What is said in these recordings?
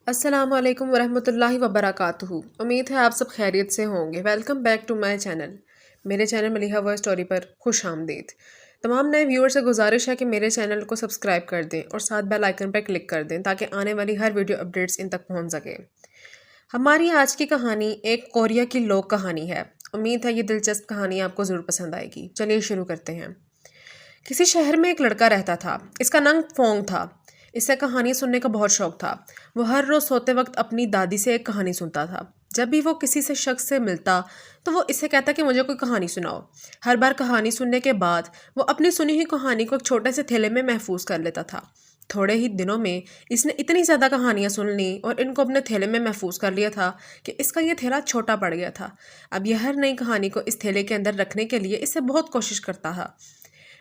السلام علیکم ورحمۃ اللہ وبرکاتہ۔ امید ہے آپ سب خیریت سے ہوں گے۔ Welcome back to my channel. میرے چینل ملیحہ ورلڈ اسٹوری پر خوش آمدید۔ تمام نئے ویور سے گزارش ہے کہ میرے چینل کو سبسکرائب کر دیں اور ساتھ بیل آئیکن پر کلک کر دیں تاکہ آنے والی ہر ویڈیو اپڈیٹس ان تک پہنچ سکے۔ ہماری آج کی کہانی ایک کوریا کی لوک کہانی ہے۔ امید ہے یہ دلچسپ کہانی آپ کو ضرور پسند آئے گی۔ چلیے شروع کرتے ہیں۔ کسی شہر میں ایک لڑکا رہتا تھا۔ اس کا نام فونگ تھا۔ اسے کہانی سننے کا بہت شوق تھا۔ وہ ہر روز سوتے وقت اپنی دادی سے ایک کہانی سنتا تھا۔ جب بھی وہ کسی سے شخص سے ملتا تو وہ اسے کہتا کہ مجھے کوئی کہانی سناؤ۔ ہر بار کہانی سننے کے بعد وہ اپنی سنی ہوئی کہانی کو ایک چھوٹے سے تھیلے میں محفوظ کر لیتا تھا۔ تھوڑے ہی دنوں میں اس نے اتنی زیادہ کہانیاں سن لیں اور ان کو اپنے تھیلے میں محفوظ کر لیا تھا کہ اس کا یہ تھیلا چھوٹا پڑ گیا تھا۔ اب یہ ہر نئی کہانی کو اس تھیلے کے اندر رکھنے کے لیے اس سے بہت کوشش کرتا تھا۔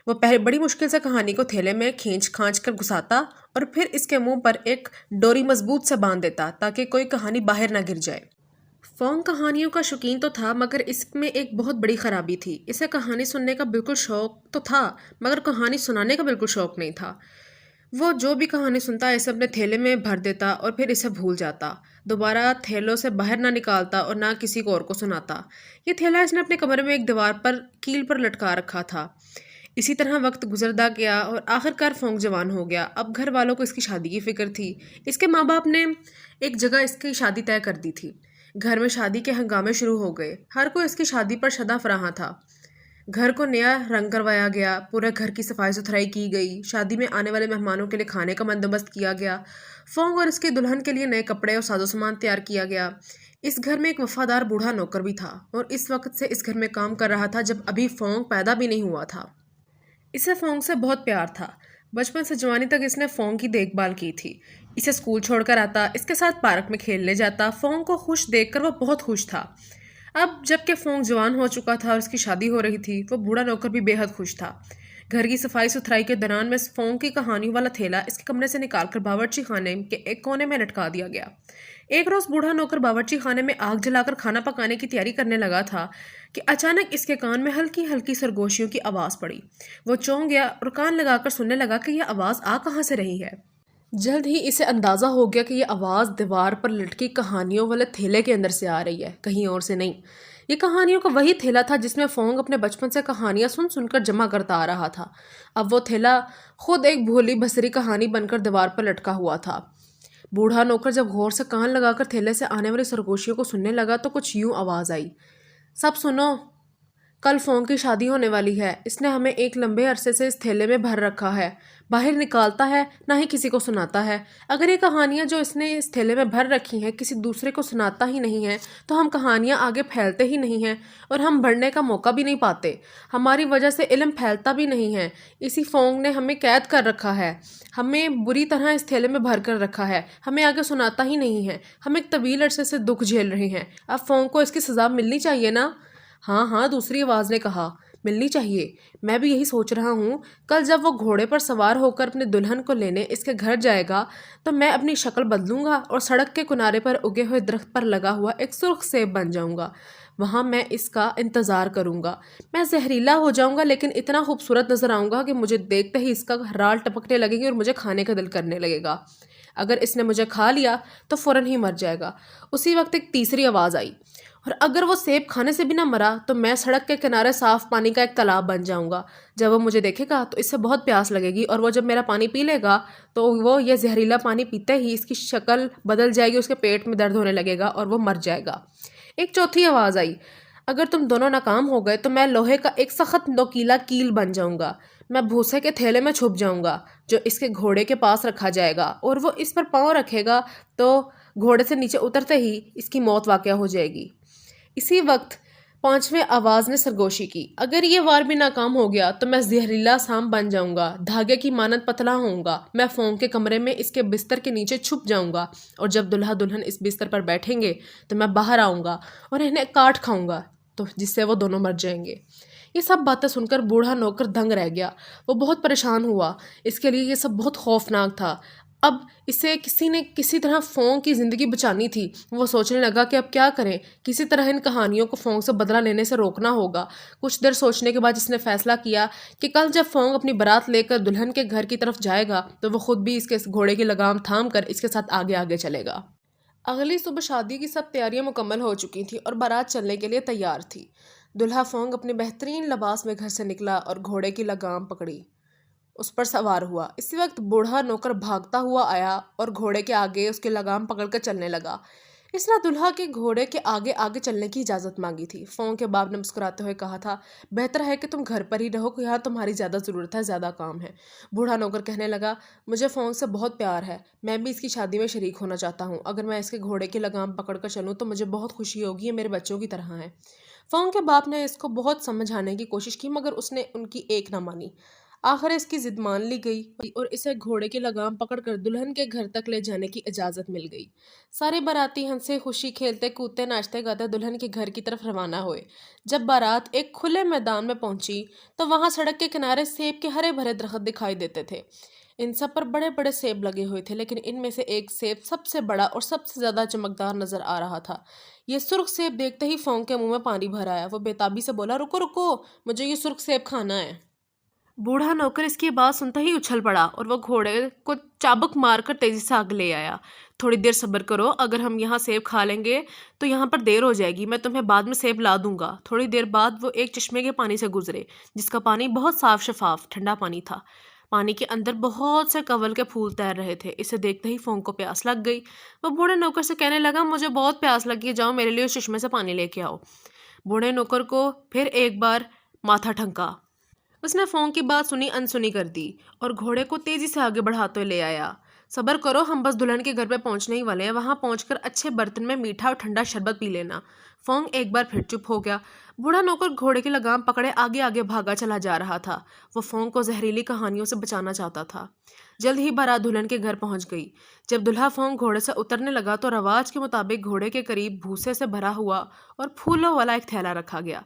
وہ بڑی مشکل سے کہانی کو تھیلے میں کھینچ کھانچ کر گھساتا اور پھر اس کے منہ پر ایک ڈوری مضبوط سے باندھ دیتا تاکہ کوئی کہانی باہر نہ گر جائے۔ فونگ کہانیوں کا شوقین تو تھا مگر اس میں ایک بہت بڑی خرابی تھی۔ اسے کہانی سننے کا بالکل شوق تو تھا مگر کہانی سنانے کا بالکل شوق نہیں تھا۔ وہ جو بھی کہانی سنتا اسے اپنے تھیلے میں بھر دیتا اور پھر اسے بھول جاتا۔ دوبارہ تھیلوں سے باہر نہ نکالتا اور نہ کسی کو اور کو سناتا۔ یہ تھیلا اس نے اپنے کمرے میں ایک دیوار پر کیل پر لٹکا رکھا تھا۔ اسی طرح وقت گزرتا گیا اور آخرکار فونگ جوان ہو گیا۔ اب گھر والوں کو اس کی شادی کی فکر تھی۔ اس کے ماں باپ نے ایک جگہ اس کی شادی طے کر دی تھی۔ گھر میں شادی کے ہنگامے شروع ہو گئے۔ ہر کوئی اس کی شادی پر شدہ فراں تھا۔ گھر کو نیا رنگ کروایا گیا۔ پورے گھر کی صفائی ستھرائی کی گئی۔ شادی میں آنے والے مہمانوں کے لیے کھانے کا بندوبست کیا گیا۔ فونگ اور اس کی دلہن کے لیے نئے کپڑے اور ساز و سامان تیار کیا گیا۔ اس گھر میں ایک وفادار بوڑھا نوکر بھی تھا اور اس وقت سے اس گھر میں کام کر رہا تھا جب ابھی فونگ پیدا بھی نہیں ہوا تھا۔ اسے فونگ سے بہت پیار تھا۔ بچپن سے جوانی تک اس نے فونگ کی دیکھ بھال کی تھی۔ اسے اسکول چھوڑ کر آتا، اس کے ساتھ پارک میں کھیلنے جاتا۔ فونگ کو خوش دیکھ کر وہ بہت خوش تھا۔ اب جب کہ فونگ جوان ہو چکا تھا اور اس کی شادی ہو رہی تھی، وہ بوڑھا نوکر بھی بے حد خوش تھا۔ گھر کی صفائی ستھرائی کے دوران میں فونگ کی کہانیوں والا تھیلا اس کے کمرے سے نکال کر باورچی خانے کے ایک کونے میں لٹکا دیا گیا۔ ایک روز بوڑھا نوکر باورچی خانے میں آگ جلا کر کھانا پکانے کی تیاری کرنے لگا تھا کہ اچانک اس کے کان میں ہلکی ہلکی سرگوشیوں کی آواز پڑی۔ وہ چونک گیا اور کان لگا کر سننے لگا کہ یہ آواز آ کہاں سے رہی ہے۔ جلد ہی اسے اندازہ ہو گیا کہ یہ آواز دیوار پر لٹکی کہانیوں والے تھیلے کے اندر سے آ رہی ہے، کہیں اور سے نہیں۔ یہ کہانیوں کا وہی تھیلا تھا جس میں فونگ اپنے بچپن سے کہانیاں سن سن کر جمع کرتا آ رہا تھا۔ اب وہ تھیلا خود ایک بھولی بھسری کہانی بن کر دیوار پر لٹکا ہوا تھا۔ بوڑھا نوکر جب غور سے کان لگا کر تھیلے سے آنے والی سرگوشیوں کو سننے لگا تو کچھ یوں آواز آئی، سب سنو، کل فونگ کی شادی ہونے والی ہے۔ اس نے ہمیں ایک لمبے عرصے سے اس تھیلے میں بھر رکھا ہے، باہر نکالتا ہے نہ ہی کسی کو سناتا ہے۔ اگر یہ کہانیاں جو اس نے اس تھیلے میں بھر رکھی ہیں کسی دوسرے کو سناتا ہی نہیں ہے تو ہم کہانیاں آگے پھیلتے ہی نہیں ہیں اور ہم بڑھنے کا موقع بھی نہیں پاتے۔ ہماری وجہ سے علم پھیلتا بھی نہیں ہے۔ اسی فونگ نے ہمیں قید کر رکھا ہے، ہمیں بری طرح اس تھیلے میں بھر کر رکھا ہے، ہمیں آگے سناتا ہی نہیں ہے۔ ہم ایک طویل عرصے سے دکھ جھیل رہے ہیں۔ اب فونگ کو اس کی سزا ملنی چاہیے نا؟ ہاں ہاں، دوسری آواز نے کہا، ملنی چاہیے۔ میں بھی یہی سوچ رہا ہوں۔ کل جب وہ گھوڑے پر سوار ہو کر اپنے دلہن کو لینے اس کے گھر جائے گا تو میں اپنی شکل بدلوں گا اور سڑک کے کنارے پر اگے ہوئے درخت پر لگا ہوا ایک سرخ سیب بن جاؤں گا۔ وہاں میں اس کا انتظار کروں گا۔ میں زہریلا ہو جاؤں گا لیکن اتنا خوبصورت نظر آؤں گا کہ مجھے دیکھتے ہی اس کا رال ٹپکنے لگے گی اور مجھے کھانے کا دل کرنے لگے گا۔ اگر اس نے مجھے کھا لیا تو فوراً ہی مر جائے گا۔ اسی وقت ایک تیسری آواز آئی، اور اگر وہ سیب کھانے سے بھی نہ مرا تو میں سڑک کے کنارے صاف پانی کا ایک تالاب بن جاؤں گا۔ جب وہ مجھے دیکھے گا تو اس سے بہت پیاس لگے گی اور وہ جب میرا پانی پی لے گا تو وہ یہ زہریلا پانی پیتے ہی اس کی شکل بدل جائے گی، اس کے پیٹ میں درد ہونے لگے گا اور وہ مر جائے گا۔ ایک چوتھی آواز آئی، اگر تم دونوں ناکام ہو گئے تو میں لوہے کا ایک سخت نوکیلا کیل بن جاؤں گا۔ میں بھوسے کے تھیلے میں چھپ جاؤں گا جو اس کے گھوڑے کے پاس رکھا جائے گا، اور وہ اس پر پاؤں رکھے گا تو گھوڑے سے نیچے اترتے ہی اس کی موت واقع ہو جائے گی۔ اسی وقت پانچویں آواز نے سرگوشی کی، اگر یہ وار بھی ناکام ہو گیا تو میں زہریلا سام بن جاؤں گا، دھاگے کی مانند پتلا ہوں گا۔ میں فونگ کے کمرے میں اس کے بستر کے نیچے چھپ جاؤں گا اور جب دلہا دلہن اس بستر پر بیٹھیں گے تو میں باہر آؤں گا اور انہیں کاٹ کھاؤں گا تو جس سے وہ دونوں مر جائیں گے۔ یہ سب باتیں سن کر بوڑھا نوکر دنگ رہ گیا۔ وہ بہت پریشان ہوا، اس کے لیے یہ سب بہت خوفناک تھا۔ اب اسے کسی نے کسی طرح فونگ کی زندگی بچانی تھی۔ وہ سوچنے لگا کہ اب کیا کریں، کسی طرح ان کہانیوں کو فونگ سے بدلہ لینے سے روکنا ہوگا۔ کچھ دیر سوچنے کے بعد اس نے فیصلہ کیا کہ کل جب فونگ اپنی بارات لے کر دلہن کے گھر کی طرف جائے گا تو وہ خود بھی اس کے گھوڑے کی لگام تھام کر اس کے ساتھ آگے آگے چلے گا۔ اگلی صبح شادی کی سب تیاریاں مکمل ہو چکی تھیں اور بارات چلنے کے لیے تیار تھی۔ دلہا فونگ اپنے بہترین لباس میں گھر سے نکلا اور گھوڑے کی لگام پکڑی، اس پر سوار ہوا۔ اسی وقت بوڑھا نوکر بھاگتا ہوا آیا اور گھوڑے کے آگے اس کی لگام پکڑ کر چلنے لگا۔ اس نے دلہا کے گھوڑے کے آگے آگے چلنے کی اجازت مانگی تھی۔ فونگ کے باپ نے مسکراتے ہوئے کہا تھا، بہتر ہے کہ تم گھر پر ہی رہو، یہاں تمہاری زیادہ ضرورت ہے، زیادہ کام ہے۔ بوڑھا نوکر کہنے لگا، مجھے فونگ سے بہت پیار ہے، میں بھی اس کی شادی میں شریک ہونا چاہتا ہوں۔ اگر میں اس کے گھوڑے کی لگام پکڑ کر چلوں تو مجھے بہت خوشی ہوگی، یہ میرے بچوں کی طرح ہیں۔ فونگ کے باپ نے اس کو بہت سمجھانے کی کوشش کی مگر اس نے ان کی ایک نہ مانی۔ آخر اس کی ضد مان لی گئی اور اسے گھوڑے کی لگام پکڑ کر دلہن کے گھر تک لے جانے کی اجازت مل گئی۔ سارے باراتی ہنسے خوشی کھیلتے کودتے ناچتے گاتے دلہن کے گھر کی طرف روانہ ہوئے۔ جب بارات ایک کھلے میدان میں پہنچی تو وہاں سڑک کے کنارے سیب کے ہرے بھرے درخت دکھائی دیتے تھے۔ ان سب پر بڑے بڑے سیب لگے ہوئے تھے، لیکن ان میں سے ایک سیب سب سے بڑا اور سب سے زیادہ چمکدار نظر آ رہا تھا۔ یہ سرخ سیب دیکھتے ہی فونگ کے منہ میں پانی بھر آیا۔ وہ بےتابی سے بولا، رکو رکو، مجھے یہ سرخ سیب کھانا ہے۔ بوڑھا نوکر اس کی بات سنتے ہی اچھل پڑا اور وہ گھوڑے کو چابک مار کر تیزی سے آگے لے آیا۔ تھوڑی دیر صبر کرو، اگر ہم یہاں سیب کھا لیں گے تو یہاں پر دیر ہو جائے گی، میں تمہیں بعد میں سیب لا دوں گا۔ تھوڑی دیر بعد وہ ایک چشمے کے پانی سے گزرے جس کا پانی بہت صاف شفاف ٹھنڈا پانی تھا۔ پانی کے اندر بہت سے کنول کے پھول تیر رہے تھے۔ اسے دیکھتے ہی فونگ کو پیاس لگ گئی۔ وہ بوڑھے نوکر سے کہنے لگا، مجھے بہت پیاس لگی ہے، جاؤ میرے لیے اس چشمے سے پانی لے کے آؤ۔ بوڑھے نوکر کو پھر ایک بار ماتھا ٹھنکا۔ اس نے فونگ کی بات سنی انسنی کر دی اور گھوڑے کو تیزی سے آگے بڑھاتے لے آیا۔ صبر کرو، ہم بس دلہن کے گھر پہ پہنچنے ہی والے ہیں، وہاں پہنچ کر اچھے برتن میں میٹھا اور ٹھنڈا شربت پی لینا۔ فونگ ایک بار پھر چپ ہو گیا۔ بوڑھا نوکر گھوڑے کی لگام پکڑے آگے آگے بھاگا چلا جا رہا تھا۔ وہ فونگ کو زہریلی کہانیوں سے بچانا چاہتا تھا۔ جلد ہی بارات دلہن کے گھر پہنچ گئی۔ جب دلہا فونگ گھوڑے سے اترنے لگا تو رواج کے مطابق گھوڑے کے قریب بھوسے سے بھرا ہوا اور پھولوں والا ایک تھیلا رکھا گیا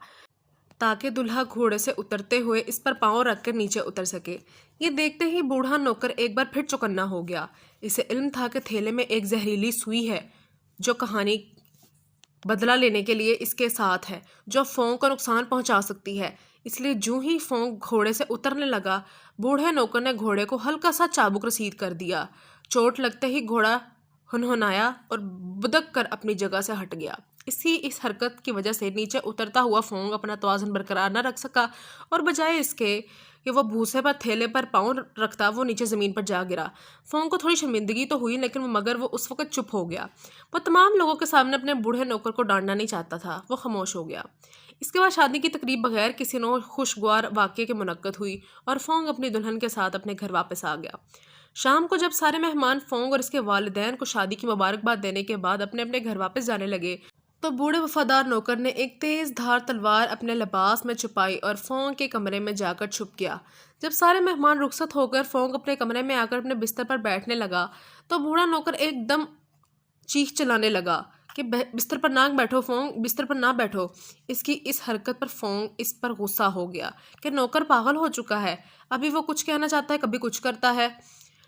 تاکہ دلہا گھوڑے سے اترتے ہوئے اس پر پاؤں رکھ کر نیچے اتر سکے۔ یہ دیکھتے ہی بوڑھا نوکر ایک بار پھر چوکنا ہو گیا۔ اسے علم تھا کہ تھیلے میں ایک زہریلی سوئی ہے جو کہانی بدلہ لینے کے لیے اس کے ساتھ ہے، جو فونگ کو نقصان پہنچا سکتی ہے۔ اس لیے جوں ہی فونگ گھوڑے سے اترنے لگا، بوڑھے نوکر نے گھوڑے کو ہلکا سا چابک رسید کر دیا۔ چوٹ لگتے ہی گھوڑا ہنہنایا اور بدک کر اپنی جگہ سے ہٹ گیا۔ اس حرکت کی وجہ سے نیچے اترتا ہوا فونگ اپنا توازن برقرار نہ رکھ سکا اور بجائے اس کے کہ وہ بھوسے پر تھیلے پر پاؤں رکھتا، وہ نیچے زمین پر جا گرا۔ فونگ کو تھوڑی شرمندگی تو ہوئی لیکن مگر وہ اس وقت چپ ہو گیا۔ وہ تمام لوگوں کے سامنے اپنے بوڑھے نوکر کو ڈانٹنا نہیں چاہتا تھا، وہ خاموش ہو گیا۔ اس کے بعد شادی کی تقریب بغیر کسی نو خوشگوار واقعے کے منعقد ہوئی اور فونگ اپنی دلہن کے ساتھ اپنے گھر واپس آ گیا۔ شام کو جب سارے مہمان فونگ اور اس کے والدین کو شادی کی مبارکباد دینے کے بعد اپنے اپنے گھر واپس جانے لگے تو بوڑھے وفادار نوکر نے ایک تیز دھار تلوار اپنے لباس میں چھپائی اور فونگ کے کمرے میں جا کر چھپ گیا۔ جب سارے مہمان رخصت ہو کر فونگ اپنے کمرے میں آ کر اپنے بستر پر بیٹھنے لگا تو بوڑھا نوکر ایک دم چیخ چلانے لگا کہ بستر پر نہ بیٹھو فونگ، بستر پر نہ بیٹھو۔ اس کی اس حرکت پر فونگ اس پر غصہ ہو گیا کہ نوکر پاگل ہو چکا ہے، ابھی وہ کچھ کہنا چاہتا ہے کبھی کچھ کرتا ہے۔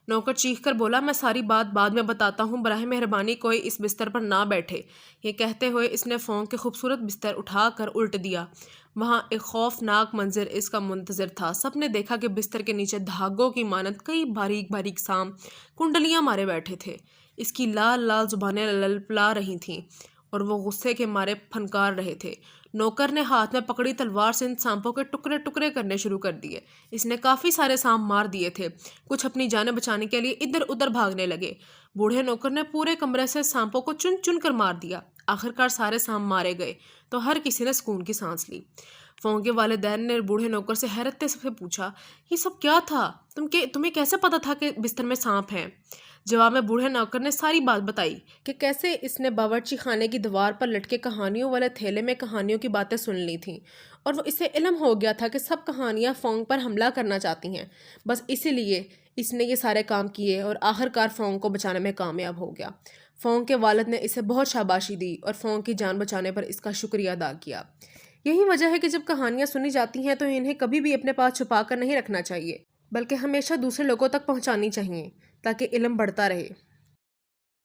نوکر چیخ کر بولا، میں ساری بات بعد میں بتاتا ہوں، براہ مہربانی کوئی اس بستر پر نہ بیٹھے۔ یہ کہتے ہوئے اس نے فونگ کے خوبصورت بستر اٹھا کر الٹ دیا۔ وہاں ایک خوفناک منظر اس کا منتظر تھا۔ سب نے دیکھا کہ بستر کے نیچے دھاگوں کی مانند کئی باریک باریک سام کنڈلیاں مارے بیٹھے تھے۔ اس کی لال لال زبانیں للپلا رہی تھیں اور وہ غصے کے مارے پھنکار رہے تھے۔ نوکر نے ہاتھ میں پکڑی تلوار سے ان سانپوں کے ٹکڑے ٹکڑے کرنے شروع کر دیے۔ اس نے کافی سارے سانپ مار دیے تھے، کچھ اپنی جانیں بچانے کے لیے ادھر ادھر بھاگنے لگے۔ بوڑھے نوکر نے پورے کمرے سے سانپوں کو چن چن کر مار دیا۔ آخرکار سارے سانپ مارے گئے تو ہر کسی نے سکون کی سانس لی۔ فونگ کے والدین نے بوڑھے نوکر سے حیرت سے پوچھا، یہ سب کیا تھا؟ تمہیں کیسے پتا تھا کہ بستر میں سانپ ہیں؟ جواب میں بوڑھے نوکر نے ساری بات بتائی کہ کیسے اس نے باورچی خانے کی دیوار پر لٹکے کہانیوں والے تھیلے میں کہانیوں کی باتیں سن لی تھیں اور وہ اسے علم ہو گیا تھا کہ سب کہانیاں فونگ پر حملہ کرنا چاہتی ہیں، بس اسی لیے اس نے یہ سارے کام کیے اور آخرکار فونگ کو بچانے میں کامیاب ہو گیا۔ فونگ کے والد نے اسے بہت شاباشی دی اور فونگ کی جان بچانے پر اس کا شکریہ ادا کیا۔ یہی وجہ ہے کہ جب کہانیاں سنی جاتی ہیں تو انہیں کبھی بھی اپنے پاس چھپا کر نہیں رکھنا چاہیے، بلکہ ہمیشہ دوسرے لوگوں تک پہنچانی چاہیے تاکہ علم بڑھتا رہے۔